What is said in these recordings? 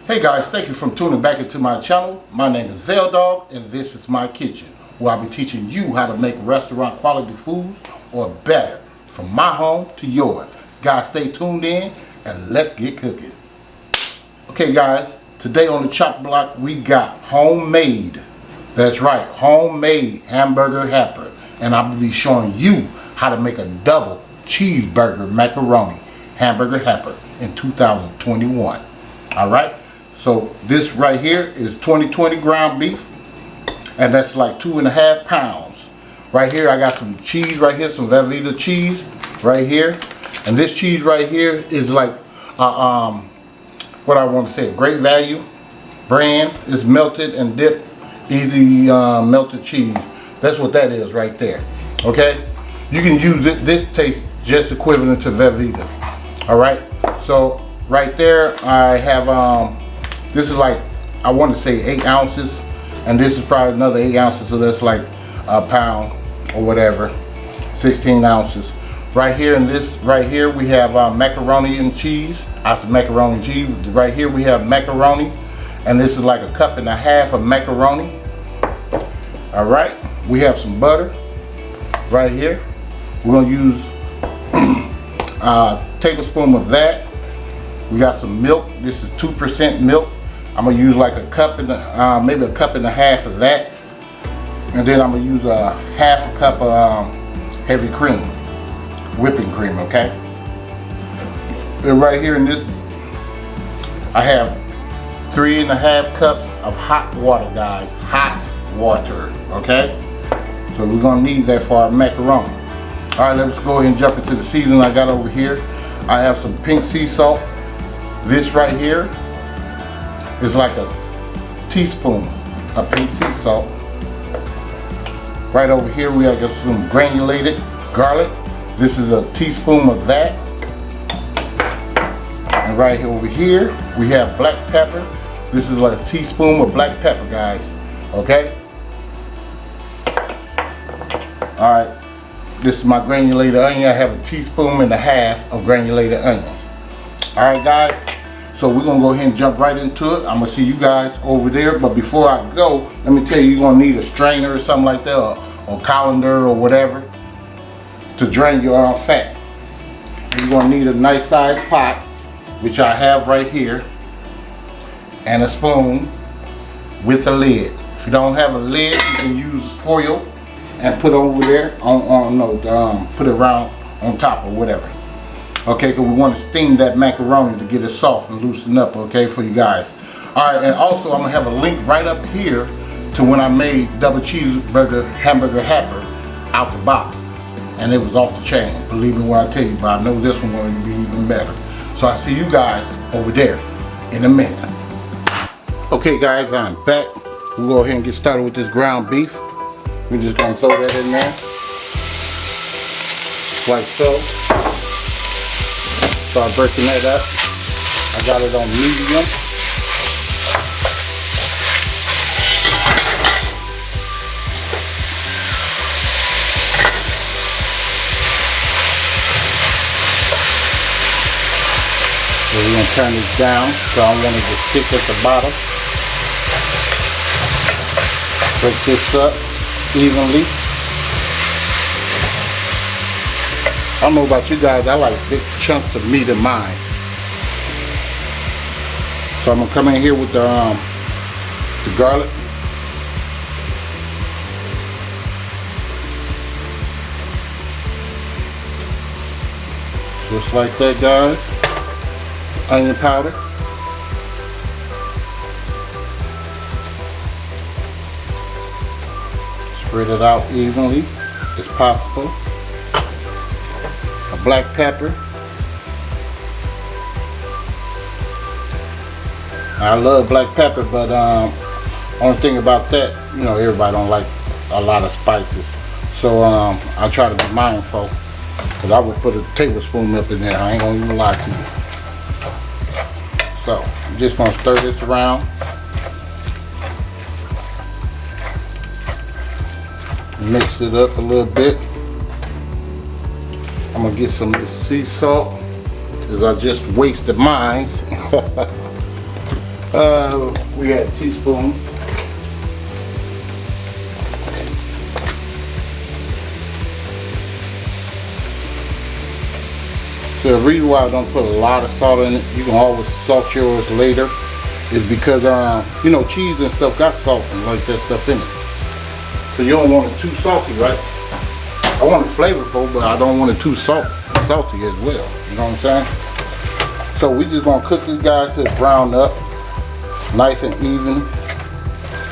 Hey guys, thank you for tuning back into my channel. My name is VELDOGGS and this is my kitchen, where I'll be teaching you how to make restaurant quality foods or better, from my home to yours. Guys, stay tuned in and let's get cooking. Okay guys, today on the chop block we got homemade, that's right, homemade hamburger helper. And I will be showing you how to make a double cheeseburger macaroni hamburger helper in 2021. Alright, so this right here is 2020 ground beef, and that's like 2.5 pounds. Right here I got some cheese right here, some Velveeta cheese right here. And this cheese right here is like what I want to say, a great value brand. It's melted and dipped, easy melted cheese. That's what that is right there. Okay, you can use it. This tastes just equivalent to Velveeta. All right, so right there I have this is like, I want to say 8 ounces, and this is probably another 8 ounces, so that's like a pound or whatever, 16 ounces. Right here in this right here we have macaroni and cheese. I said macaroni and cheese. Right here we have macaroni, and this is like 1.5 cups of macaroni. All right, we have some butter right here. We're gonna use a tablespoon of that. We got some milk. This is 2% milk. I'm gonna use like 1 cup and maybe 1.5 cups of that, and then I'm gonna use a 1/2 cup of heavy cream, whipping cream. Okay. And right here in this, I have 3.5 cups of hot water, guys. Hot water. Okay. So we're gonna need that for our macaroni. All right, let's go ahead and jump into the seasoning I got over here. I have some pink sea salt. This right here is like a teaspoon of pink sea salt. Right over here we have some granulated garlic. This is a teaspoon of that. And right over here we have black pepper. This is like a teaspoon of black pepper, guys. Okay. All right. This is my granulated onion. I have 1.5 teaspoons of granulated onions. All right, guys. So we're gonna go ahead and jump right into it. I'm gonna see you guys over there. But before I go, let me tell you, you're gonna need a strainer or something like that, or colander or whatever, to drain your fat. And you're gonna need a nice sized pot, which I have right here, and a spoon with a lid. If you don't have a lid, you can use foil and put over there put it around on top or whatever. Okay, because we want to steam that macaroni to get it soft and loosen up, okay, for you guys. All right, and also I'm gonna have a link right up here to when I made double cheeseburger hamburger helper out the box, and it was off the chain. Believe me when I tell you, but I know this one going to be even better. So I see you guys over there in a minute. Okay, guys, I'm back. We'll go ahead and get started with this ground beef. We're just gonna throw that in there, like so. Start breaking that up. I got it on medium. So we're gonna turn this down, so I want it to stick at the bottom. Break this up evenly. I don't know about you guys, I like big chunks of meat in mine. So I'm gonna come in here with the garlic. Just like that, guys. Onion powder. Spread it out evenly as possible. Black pepper. I love black pepper, but only thing about that, you know, everybody don't like a lot of spices. So I try to be mindful, because I would put a tablespoon up in there. I ain't gonna even lie to you. So I'm just gonna stir this around. Mix it up a little bit. I'm gonna get some of this sea salt, because I just wasted mine. We had a teaspoon. So the reason why I don't put a lot of salt in it, you can always salt yours later, is because you know, cheese and stuff got salt and like that stuff in it. So you don't want it too salty, right? I want it flavorful, but I don't want it too salty as well. You know what I'm saying? So we just gonna cook this guy till it's browned up, nice and even,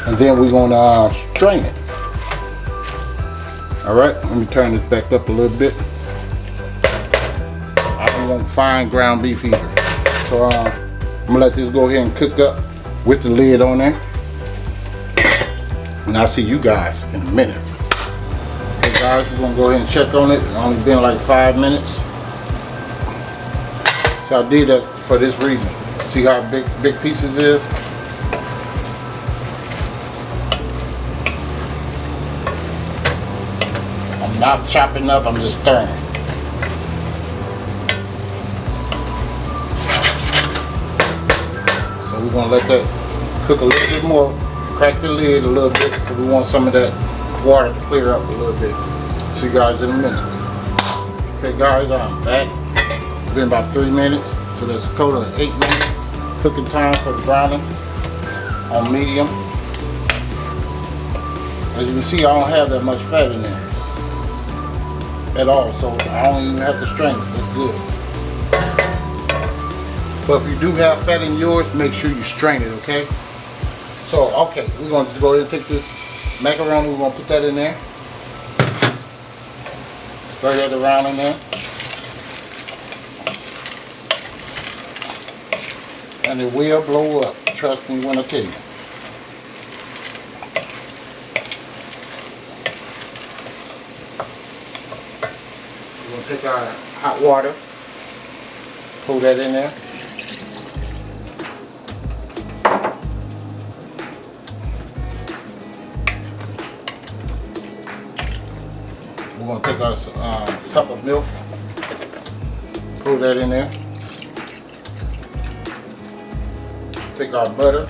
and then we're gonna strain it. All right, let me turn this back up a little bit. I don't want fine ground beef either. So I'm gonna let this go ahead and cook up with the lid on there. And I'll see you guys in a minute. Okay guys, we're gonna go ahead and check on it. It's only been like 5 minutes. So I did that for this reason. See how big pieces is? I'm not chopping up, I'm just stirring. So we're gonna let that cook a little bit more. Crack the lid a little bit because we want some of that water to clear up a little bit. See you guys in a minute. Okay guys, I'm back. It's been about 3 minutes, so that's a total of 8 minutes cooking time for the browning on medium. As you can see, I don't have that much fat in there at all, so I don't even have to strain it. It's good. But if you do have fat in yours, make sure you strain it, okay? So, okay, we're going to just go ahead and take this macaroni, we're going to put that in there. Stir that around in there. And it will blow up, trust me when I tell you. We're going to take our hot water, pour that in there. We're going to take our cup of milk, pour that in there. Take our butter.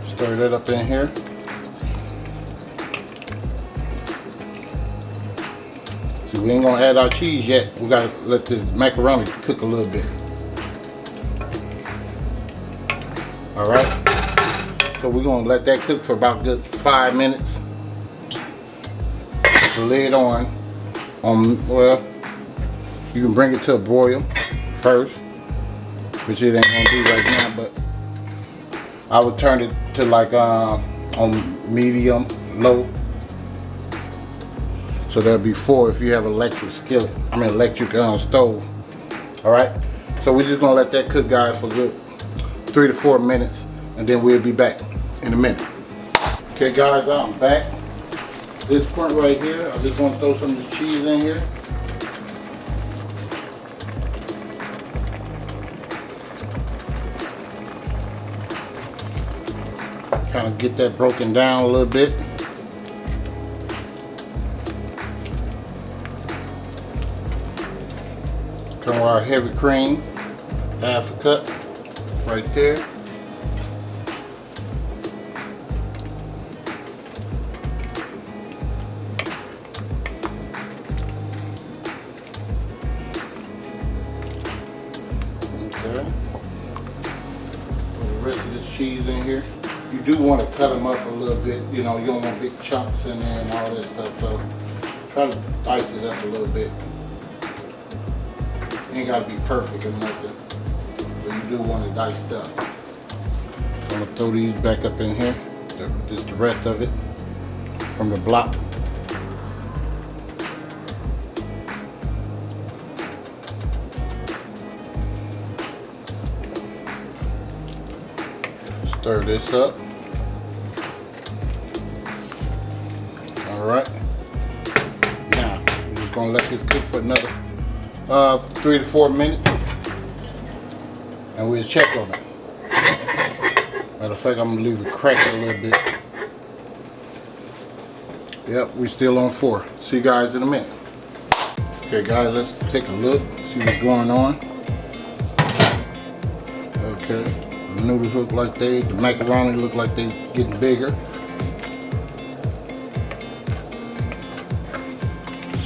Stir that up in here. See, we ain't going to add our cheese yet. We got to let the macaroni cook a little bit. Alright, so we're going to let that cook for about good 5 minutes. The lid on, well, you can bring it to a broil first, which it ain't going to do right now, but I would turn it to like on medium, low. So that'll be 4 if you have electric skillet, electric stove. Alright, so we're just going to let that cook, guys, for good 3 to 4 minutes, and then we'll be back in a minute. Okay guys, I'm back. This point right here, I just want to throw some of this cheese in here. Kind of get that broken down a little bit. Come with our heavy cream, half a cup. Right there. Okay. Put the rest of this cheese in here. You do want to cut them up a little bit. You know, you don't want big chunks in there and all that stuff. So try to dice it up a little bit. Ain't got to be perfect or nothing. You do want to dice stuff. I'm going to throw these back up in here. Just the rest of it from the block. Stir this up. Alright. Now, we're just going to let this cook for another 3 to 4 minutes. And we'll check on it. Matter of fact, I'm going to leave it crack a little bit. Yep, we're still on 4. See you guys in a minute. Okay guys, let's take a look, see what's going on. Okay, the noodles look like the macaroni look like they getting bigger.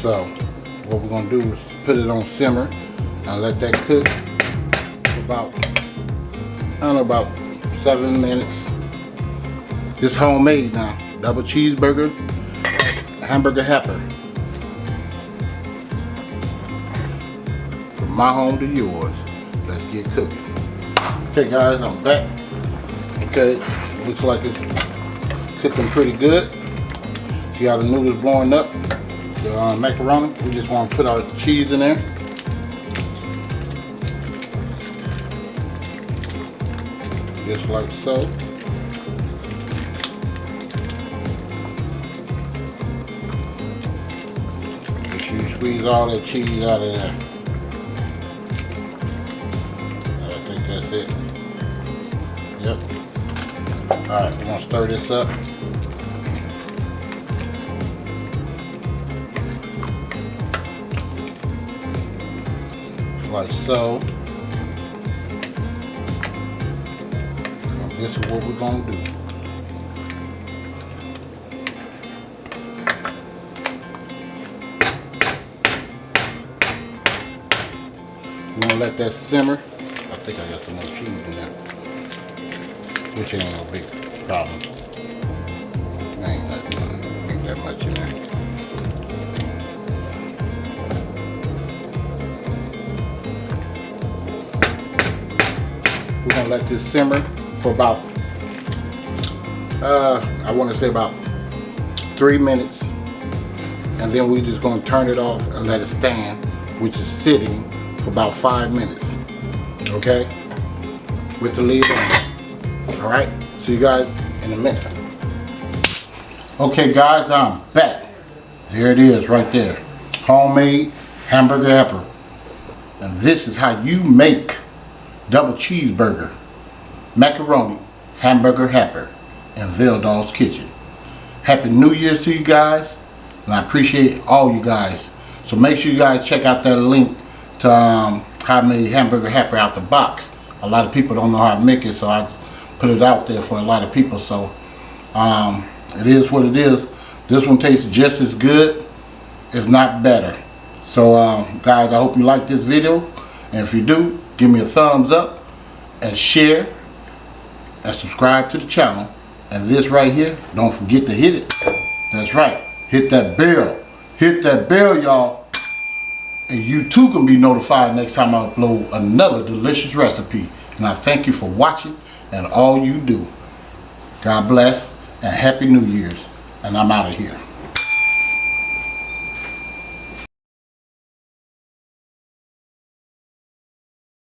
So, what we're gonna do is put it on simmer and let that cook for about, I don't know, about 7 minutes. This homemade now, double cheeseburger, hamburger helper. From my home to yours, let's get cooking. Okay guys, I'm back. Okay, looks like it's cooking pretty good. See how the noodles blowing up? The macaroni, we just want to put our cheese in there. Just like so. Make sure you squeeze all that cheese out of there. I think that's it. Yep. Alright, we're going to stir this up. Like so. And this is what we're going to do. We're going to let that simmer. I think I got some more cheese in there, which ain't no big problem. Ain't that much in there. We're gonna let this simmer for about, I want to say about 3 minutes, and then we're just gonna turn it off and let it stand, which is sitting for about 5 minutes. Okay, with the lid on. All right, see you guys in a minute. Okay guys, I'm back. There it is right there, homemade hamburger helper, and this is how you make double cheeseburger macaroni hamburger helper in VELDOGG'S Kitchen. Happy New Year's to you guys, and I appreciate all you guys. So make sure you guys check out that link to how I made hamburger helper out the box. A lot of people don't know how to make it, so I put it out there for a lot of people. So it is what it is. This one tastes just as good, if not better. So guys, I hope you like this video, and if you do, give me a thumbs up and share and subscribe to the channel. And this right here, don't forget to hit it. That's right, hit that bell. Hit that bell, y'all. And you too can be notified next time I upload another delicious recipe. And I thank you for watching and all you do. God bless and Happy New Year's. And I'm out of here.